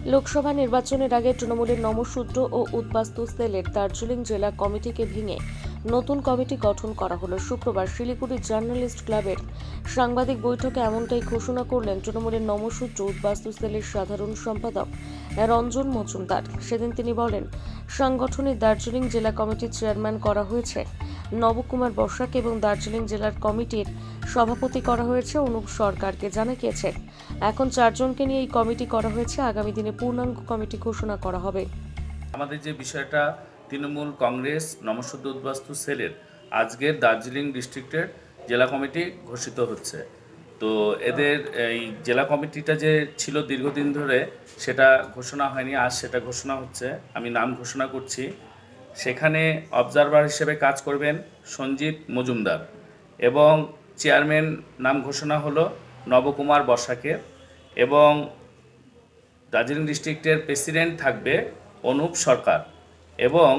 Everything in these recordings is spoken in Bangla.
লোকসভা নির্বাচনের আগে তৃণমূলের নমশূদ্র ও উদ্বাস্তু সেলের দার্জিলিং জেলা কমিটিকে ভেঙে নতুন কমিটি গঠন করা হলো। শুক্রবার শিলিগুড়ি জার্নালিস্ট ক্লাবের সাংবাদিক বৈঠকে এমনটাই ঘোষণা করলেন তৃণমূলের নমশূদ্র উদ্বাস্তু সেলের সাধারণ সম্পাদক রঞ্জন মজুমদার। সেদিন তিনি বলেন, সাংগঠনিক দার্জিলিং জেলা কমিটির চেয়ারম্যান করা হয়েছে নবকুমার বসাক এবং দার্জিলিং জেলার কমিটির সভাপতি করা হয়েছে অনুপ সরকারকে। জানা গিয়েছে এখন 4 জনকে নিয়ে এই কমিটি করা হয়েছে। আগামী দিনে পূর্ণাঙ্গ কমিটি ঘোষণা করা হবে। আমাদের যে বিষয়টা তৃণমূল কংগ্রেস নমশূদ্র উদ্বাস্তু সেলের আজকের দার্জিলিং ডিস্ট্রিক্টের জেলা কমিটি ঘোষিত হচ্ছে। তো এদের এই জেলা কমিটিটা যে ছিল দীর্ঘদিন ধরে সেটা ঘোষণা হয়নি, আজ সেটা ঘোষণা হচ্ছে। আমি নাম ঘোষণা করছি। সেখানে অবজারভার হিসেবে কাজ করবেন সঞ্জিত মজুমদার এবং চেয়ারম্যান নাম ঘোষণা হলো নবকুমার বসাকের এবং দার্জিলিং ডিস্ট্রিক্টের প্রেসিডেন্ট থাকবে অনুপ সরকার এবং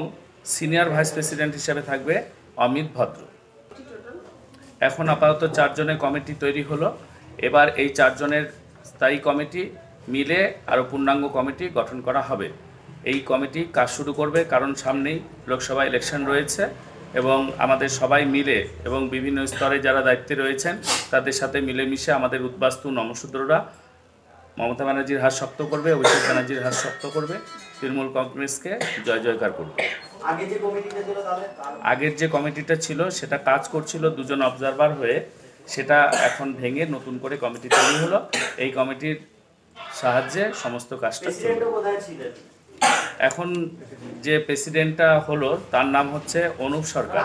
সিনিয়র ভাইস প্রেসিডেন্ট হিসেবে থাকবে অমিত ভদ্র। এখন আপাতত 4 জনের কমিটি তৈরি হলো। এবার এই 4 জনের স্থায়ী কমিটি মিলে আরও পূর্ণাঙ্গ কমিটি গঠন করা হবে। এই কমিটি কাজ শুরু করবে, কারণ সামনেই লোকসভা ইলেকশন রয়েছে এবং আমাদের সবাই মিলে এবং বিভিন্ন স্তরে যারা দায়িত্বে রয়েছেন তাদের সাথে মিলেমিশে আমাদের উদ্বাস্তু নমশূদ্ররা মমতা ব্যানার্জির হাত শক্ত করবে, অভিষেক ব্যানার্জির হাত শক্ত করবে, তৃণমূল কংগ্রেসকে জয় জয়কার করবে। আগের যে কমিটিটা ছিল সেটা কাজ করছিল 2 জন অবজারভার হয়ে, সেটা এখন ভেঙে নতুন করে কমিটি তৈরি হলো। এই কমিটির সাহায্যে সমস্ত কাজটা চলবে। এখন যে প্রেসিডেন্টটা হলো তার নাম হচ্ছে অনুপ সরকার।